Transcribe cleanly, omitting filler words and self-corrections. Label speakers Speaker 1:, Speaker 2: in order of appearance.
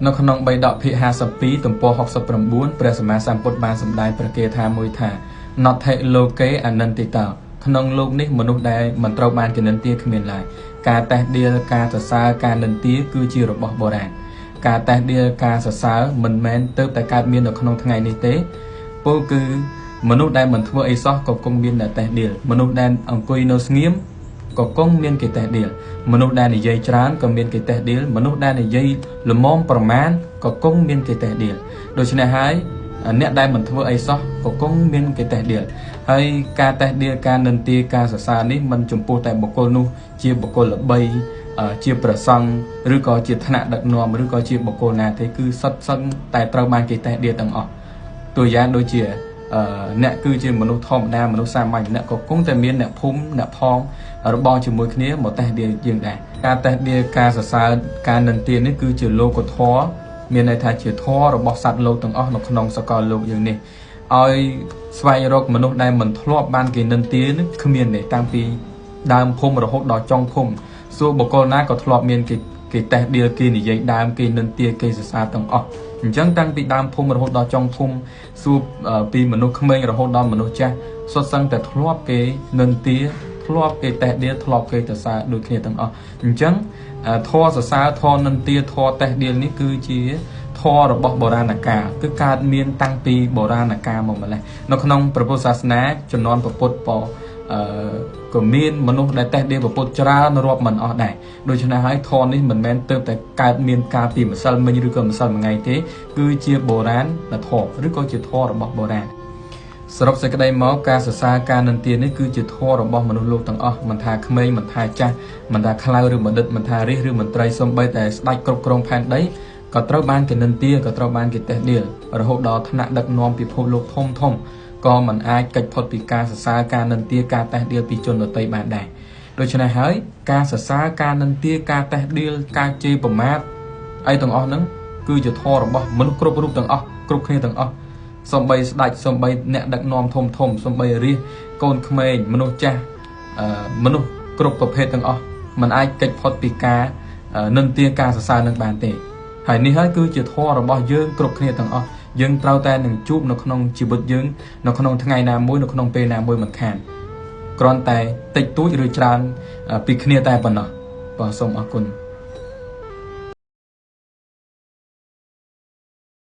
Speaker 1: នៅក្នុង3ដកភាគ52ទំព័រ69ព្រះសម្មាសម្ពុទ្ធបានសម្ដែងប្រកាសថាមួយថា Nathe loke anantita ក្នុងលោកនេះមនុស្សដែលមិនត្រូវបានគេនិន្ទាគ្មានឡើយការតេះដៀលការសរសើរការនិន្ទាគឺជារបស់បុរាណការតេះដៀលការសរសើរមិនមែនទៅតែកើតមាននៅក្នុងថ្ងៃនេះទេពលគឺមនុស្សដែលមិនធ្វើអីសោះក៏គង់មានតែតេះដៀលមនុស្សដែលអង្គុយនៅស្ងៀមក៏គង់មានគេតេះដៀលមនុស្សដែលនិយាយច្រើនក៏មានគេតេះដៀលមនុស្សដែលនិយាយល្មមប្រមាណក៏គង់មានគេតេះដៀលដូច្នេះហើយអ្នកដែលមិនធ្វើអីសោះក៏គង់មានគេតេះដៀលហើយការតេះដៀលការនិន្ទាការសរសើរនេះមិនចំពោះតែបុគ្គលនោះជាបុគ្គលល្បីជាប្រសង់ឬក៏ជាថ្នាក់ដឹកនាំឬក៏ជាបុគ្គលណាទេគឺសុទ្ធសឹងតែត្រូវបានគេតេះដៀលទាំងអស់តួយ៉ាងដូចជាអ្នកគឺជាមនុស្សធម្មតាមនុស្សសាមញ្ញអ្នកក៏គង់តែមានអ្នកភូមិអ្នកផងរបងជាមួយគ្នាមកតេះដៀលយើងដែរការតេះដៀលការសរសើរការនិន្ទានេះគឺជាលោកធម៌មានន័យថាជាធម៌របស់សត្វលោកទាំងអស់នៅក្នុងសកលលោកយើងនេះឲ្យស្វែងរកមនុស្សដែលមិនធ្លាប់បានគេនិន្ទានេះគ្មានទេតាំងពីដើមភូមិរហូតដល់ចុងភូមិសួរបុគ្គលណាក៏ធ្លាប់មានគេតេះដៀលគេនិយាយដើមគេនិន្ទាគេសរសើរទាំងអស់អញ្ចឹងតាំងពីដើមភូមិរហូតដល់ចុងភូមិសួរពីមនុស្សក្មេងរហូតដល់មនុស្សចាស់សុទ្ធសឹងតែធ្លាប់គេនិន្ទាធ្លាប់គេតេះដៀលធ្លាប់គេសរសើរដូចគ្នាទាំងអស់អញ្ចឹងធម៌សរសើរធម៌និន្ទាធម៌តេះដៀលនេះគឺជាធម៌របស់បុរាណកាលគឺកើតមានតាំងពីបុរាណកាលមកម្ល៉េះនៅក្នុងព្រះពុទ្ធសាសនាជំនាន់ពុទ្ធក៏មានមនុស្សដែលតេះដៀលពុទ្ធច្រើនរាប់មិនអស់ដែរដូច្នេះហើយធម៌នេះមិនមែនទៅតែកើតមានកាលពីម្សិលមិញឬក៏ម្សិលមួយថ្ងៃទេគឺជាបុរាណធម៌ឬក៏ជាធម៌របស់បុរាណសរុបសេចក្តីមកការសរសើរការនិន្ទានេះគឺជាធម៌របស់មនុស្សលោកទាំងអស់មិនថាក្មេងមិនថាចាស់មិនថាខ្លៅឬបណ្ឌិតមិនថារាជឬមន្ត្រីសូម្បីតែស្ដេចគ្រប់គ្រងផែនដីក៏ត្រូវបានគេនិន្ទាក៏ត្រូវបានគេតេះដៀលរហូតដល់ថ្នាក់ដឹកនាំពិភពលោកធំក៏មិនអាចកិច្ចផុតពីការសរសើរការនិន្ទាការតេះដៀលពីជនដទៃបានដែរដូច្នេះហើយការសរសើរការនិន្ទាការតេះដៀលការជេរប្រមាថអីទាំងអស់ហ្នឹងគឺជាធម៌របស់មនុស្សគ្រប់រូបទាំងអស់គ្រប់គ្នាទាំងអស់សំបីស្ដេចសំបីអ្នកដឹកនាំធំសំបីរាជកូនក្មេងមនុស្សចាស់មនុស្សគ្រប់ប្រភេទទាំងអស់មិនអាចកិច្ចផុតពីការនិន្ទាការសរសើរនឹងបានទេហើយនេះហើយគឺជាធម៌របស់យើងគ្រប់គ្នាទាំងអស់យើងត្រូវតែនឹងជួបនៅក្នុងជីវិតយើងនៅក្នុងថ្ងៃណាមួយនៅក្នុងពេលណាមួយមិនខានគ្រាន់តែតិចតួចឬច្រើនពីគ្នាតែប៉ុណ្ណោះបាទសូមអរគុណ